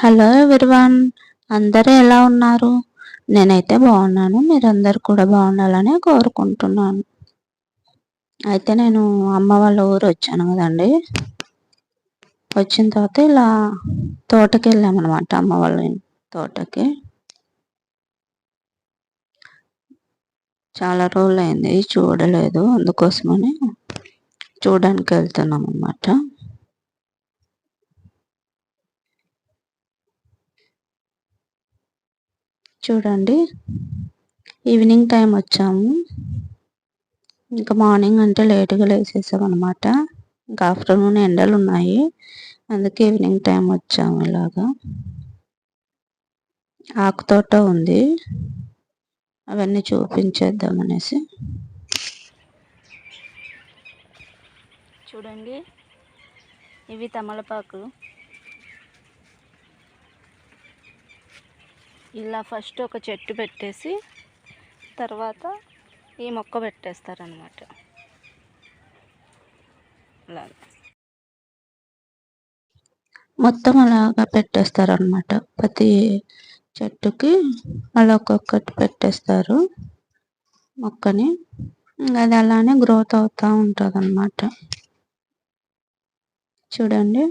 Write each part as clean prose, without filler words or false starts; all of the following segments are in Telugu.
హలో ఎవ్రీవన్, అందరూ ఎలా ఉన్నారు? నేనైతే బాగున్నాను. మీరందరూ కూడా బాగుండాలని కోరుకుంటున్నాను. అయితే నేను అమ్మ వాళ్ళ ఊరు వచ్చాను కదండి. వచ్చిన తర్వాత ఇలా తోటకి వెళ్ళామన్నమాట, అమ్మ వాళ్ళ తోటకి. చాలా రోజులు అయింది చూడలేదు, అందుకోసమని చూడడానికి వెళ్తున్నాం అన్నమాట. చూడండి, ఈవినింగ్ టైం వచ్చాము. ఇంకా మార్నింగ్ అంటే లేటుగా లేసేసాం అనమాట. ఇంకా ఆఫ్టర్నూన్ ఎండలు ఉన్నాయి, అందుకే ఈవినింగ్ టైం వచ్చాము. ఇలాగా ఆకుతోట ఉంది, అవన్నీ చూపించేద్దామనేసి. చూడండి, ఇవి తమలపాకులు. ఇలా ఫస్ట్ ఒక చెట్టు పెట్టేసి తర్వాత ఈ మొక్క పెట్టేస్తారనమాట. అలాగా మొత్తం అలాగా పెట్టేస్తారనమాట. ప్రతి చెట్టుకి అలా ఒక్కొక్కటి పెట్టేస్తారు మొక్కని. అది అలానే గ్రోత్ అవుతూ ఉంటుంది అన్నమాట. చూడండి,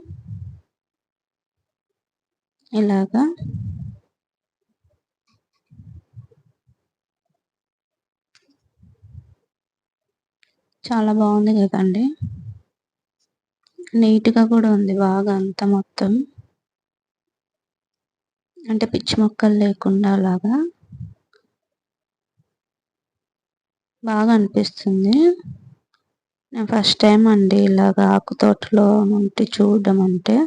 ఇలాగా చాలా బాగుంది కదండి. నీట్గా కూడా ఉంది బాగా, అంతా మొత్తం అంటే పిచ్చి మొక్కలు లేకుండా అలాగా బాగా అనిపిస్తుంది. నేను ఫస్ట్ టైం అండి ఇలాగ ఆకు తోటలో నుండి చూడడం అంటే.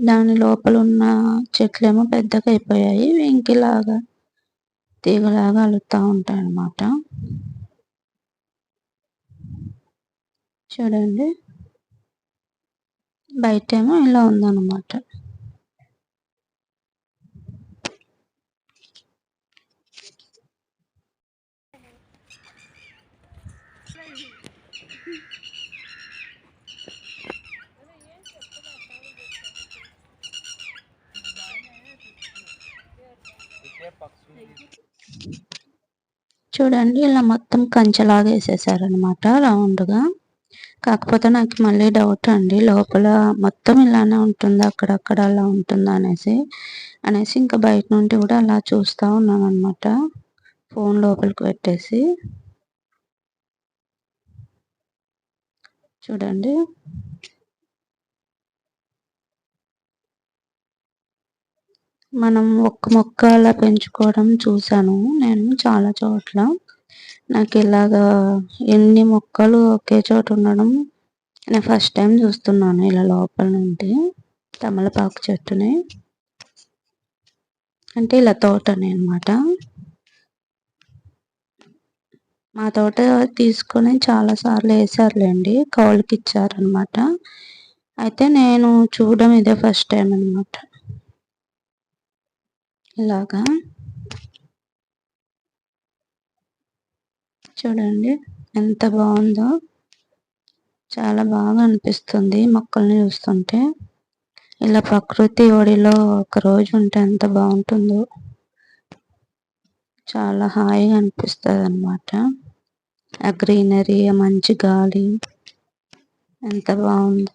దాని లోపల ఉన్న చెట్లేమో పెద్దగా అయిపోయాయి, వెంకిలాగా తీగలాగా అలుగుతూ ఉంటాయి అన్నమాట. చూడండి, బయటేమో ఇలా ఉందన్నమాట. చూడండి, ఇలా మొత్తం కంచెలాగా వేసేసారనమాట రౌండ్గా. కాకపోతే నాకు మళ్ళీ డౌట్ అండి, లోపల మొత్తం ఇలానే ఉంటుందా, అక్కడక్కడ అలా ఉంటుందా అనేసి ఇంకా బయట నుండి కూడా అలా చూస్తూ ఉన్నాను అనమాట, ఫోన్ లోపలికి పెట్టేసి. చూడండి, మనం ఒక్క మొక్క అలా పెంచుకోవడం చూశాను నేను చాలా చోట్ల. నాకు ఇలాగా ఎన్ని మొక్కలు ఒకే చోట ఉండడం నేను ఫస్ట్ టైం చూస్తున్నాను, ఇలా లోపల నుండి తమలపాకు చెట్టుని. అంటే ఇలా తోటని అనమాట. మా తోట తీసుకొని చాలాసార్లు వేసారులేండి, కౌలుకి ఇచ్చారనమాట. అయితే నేను చూడడం ఇదే ఫస్ట్ టైం అనమాట. ఇలాగా చూడండి, ఎంత బాగుందో, చాలా బాగా అనిపిస్తుంది మొక్కల్ని చూస్తుంటే. ఇలా ప్రకృతి ఒడిలో ఒక రోజు ఉంటే ఎంత బాగుంటుందో, చాలా హాయిగా అనిపిస్తుంది అన్నమాట. ఆ గ్రీనరీ, ఆ మంచి గాలి ఎంత బాగుందో.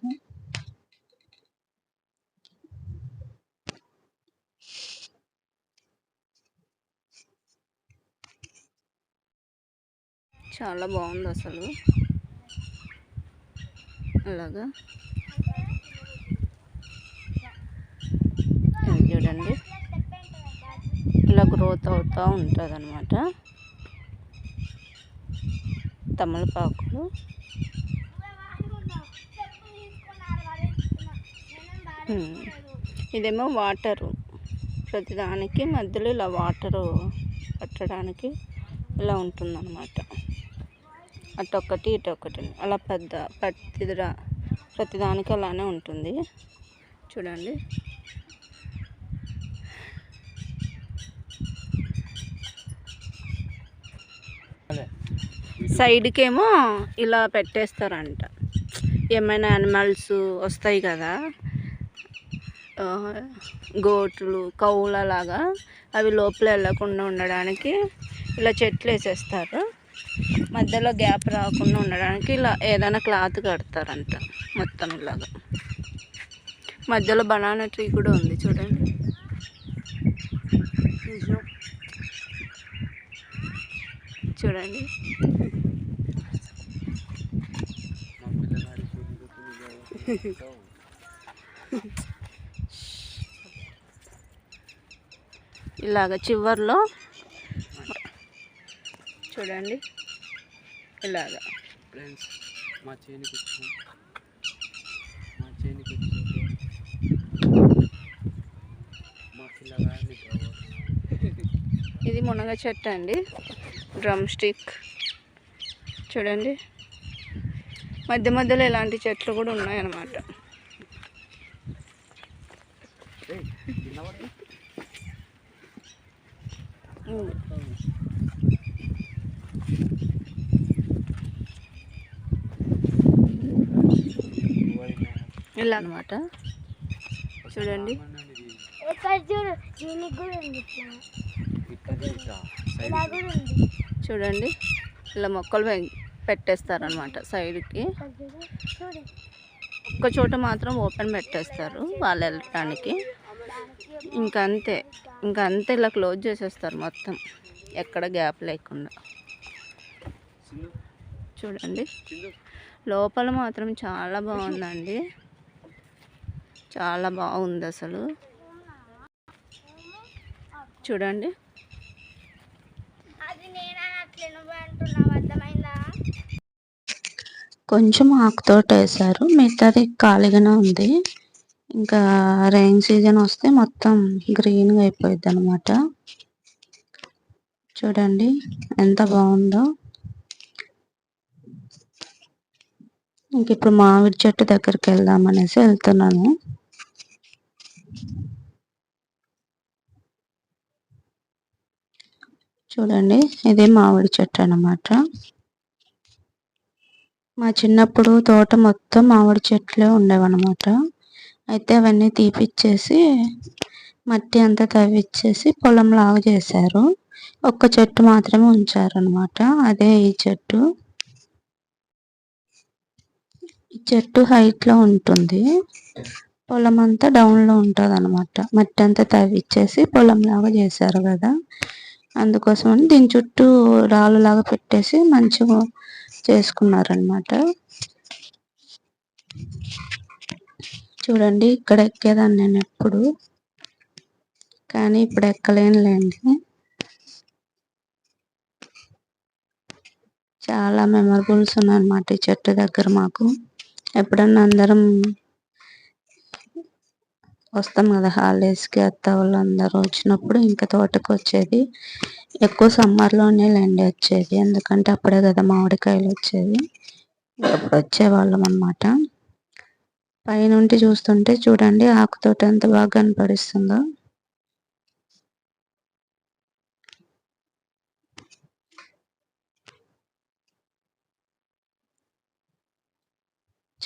చాలా బాగుంది అసలు. అలాగా చూడండి, ఇలా గ్రోత్ అవుతూ ఉంటుంది అన్నమాట తమలపాకులు. ఇదేమో వాటరు, ప్రతిదానికి మధ్యలో ఇలా వాటరు పట్టడానికి ఇలా ఉంటుందన్నమాట. అటొక్కటి ఇటొక్కటి అలా ప్రతిదానికి అలానే ఉంటుంది. చూడండి, సైడ్కేమో ఇలా పెట్టేస్తారంట. ఏమైనా యానిమల్స్ వస్తాయి కదా, గోట్లు కౌలలాగా, అవి లోపల వెళ్ళకుండా ఉండడానికి ఇలా చెట్లు వేసేస్తారు. మధ్యలో గ్యాప్ రాకుండా ఉండడానికి ఇలా ఏదైనా క్లాత్ కడతారంట మొత్తం ఇలాగా. మధ్యలో బనానా ట్రీ కూడా ఉంది చూడండి. చూడండి ఇలాగ చివర్లో చూడండి ఇలాగా. ఫ్రెండ్స్ మా చేనికి ఇది మునగ చెట్టు అండి, డ్రమ్ స్టిక్. చూడండి మధ్య మధ్యలో ఇలాంటి చెట్లు కూడా ఉన్నాయన్నమాట. ఇలా అనమాట. చూడండి చూడండి ఇలా మొక్కలు పెట్టేస్తారనమాట సైడ్కి. ఒక్క చోట మాత్రం ఓపెన్ పెట్టేస్తారు వాళ్ళు వెళ్ళటానికి. ఇంకంతే ఇలా క్లోజ్ చేసేస్తారు మొత్తం, ఎక్కడ గ్యాప్ లేకుండా. చూడండి లోపల మాత్రం చాలా బాగుందండి, చాలా బాగుంది అసలు. చూడండి కొంచెం ఆకుతోట వేశారు, మిగతాది ఖాళీగానే ఉంది. ఇంకా రైన్ సీజన్ వస్తే మొత్తం గ్రీన్గా అయిపోయింది అనమాట. చూడండి ఎంత బాగుందో. ఇంక ఇప్పుడు మామిడి చెట్టు దగ్గరికి వెళ్దామనేసి వెళ్తున్నాను. చూడండి ఇదే మామిడి చెట్టు అన్నమాట. మా చిన్నప్పుడు తోట మొత్తం మామిడి చెట్లే ఉండేవన్నమాట. అయితే అవన్నీ తీపిచ్చేసి మట్టి అంతా తవ్విచ్చేసి పొలం లాగా చేశారు. ఒక్క చెట్టు మాత్రమే ఉంచారనమాట, అదే ఈ చెట్టు. ఈ చెట్టు హైట్లో ఉంటుంది, పొలం అంతా డౌన్లో ఉంటుంది అనమాట. మట్టి అంతా తవ్విచ్చేసి పొలం లాగా చేశారు కదా, అందుకోసమని దీని చుట్టూ రాళ్ళు లాగా పెట్టేసి మంచిగా చేసుకున్నారనమాట. చూడండి ఇక్కడ ఎక్కేదాన్ని నేను ఎప్పుడు, కానీ ఇప్పుడు ఎక్కలేనులేండి. చాలా మెమరబుల్స్ ఉన్నాయన్నమాట ఈ చెట్టు దగ్గర మాకు. ఎప్పుడన్నా అందరం వస్తాం కదా హాలిడేస్కి, అత్త వాళ్ళు అందరూ వచ్చినప్పుడు ఇంకా తోటకు వచ్చేది. ఎక్కువ సమ్మర్లోనే లేండి వచ్చేది, ఎందుకంటే అప్పుడే కదా మామిడికాయలు వచ్చేది. అప్పుడు వచ్చేవాళ్ళం అన్నమాట. పైనుండి చూస్తుంటే చూడండి ఆకుతోట ఎంత బాగా కనపడిస్తుందో.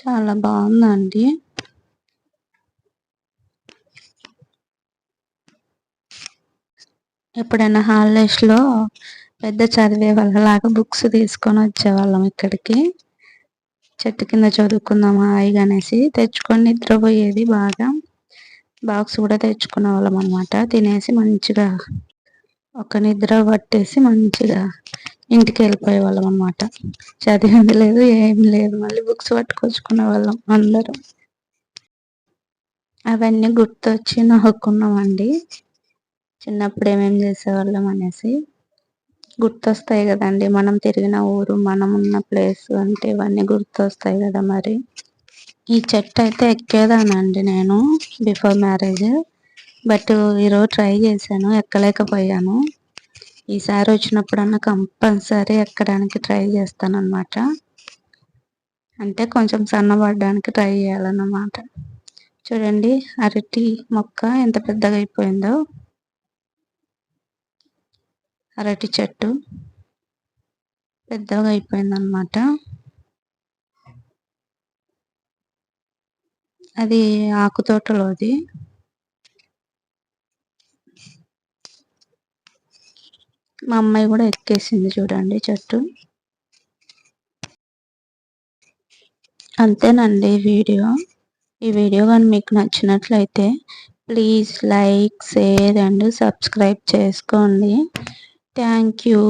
చాలా బాగుందండి. ఎప్పుడైనా హాలిడేస్లో పెద్ద చదివే వాళ్ళలాగా బుక్స్ తీసుకొని వచ్చేవాళ్ళం ఇక్కడికి. చెట్టు కింద చదువుకుందామా హాయిగా అనేసి తెచ్చుకొని నిద్రపోయేది బాగా. బాక్స్ కూడా తెచ్చుకునే వాళ్ళం అనమాట. తినేసి మంచిగా ఒక నిద్ర పట్టేసి మంచిగా ఇంటికి వెళ్ళిపోయే వాళ్ళం అనమాట. చదివింది లేదు ఏం లేదు, మళ్ళీ బుక్స్ పట్టుకొచ్చుకునే వాళ్ళం అందరం. అవన్నీ గుర్తొచ్చి నవ్వుకున్నామండి, చిన్నప్పుడు ఏమేం చేసేవాళ్ళం అనేసి. గుర్తొస్తాయి కదండి, మనం తిరిగిన ఊరు, మనం ఉన్న ప్లేస్ అంటే ఇవన్నీ గుర్తొస్తాయి కదా. మరి ఈ చెట్టు అయితే ఎక్కేదానండి నేను బిఫోర్ మ్యారేజ్, బట్ ఈరోజు ట్రై చేశాను, ఎక్కలేకపోయాను. ఈసారి వచ్చినప్పుడన్నా కంపల్సరీ ఎక్కడానికి ట్రై చేస్తాను అనమాట. అంటే కొంచెం సన్నబడడానికి ట్రై చేయాలన్నమాట. చూడండి అరటి మొక్క ఎంత పెద్దగా అయిపోయిందో, అరటి చెట్టు. పెద్దగా అయిపోయిందనమాట. అది ఆకు తోటలోది. మా అమ్మాయి కూడా ఎక్కేసింది చూడండి చెట్టు. అంతేనండి వీడియో. ఈ వీడియో కానీ మీకు నచ్చినట్లయితే please like, share and subscribe చేసుకోండి. Thank you.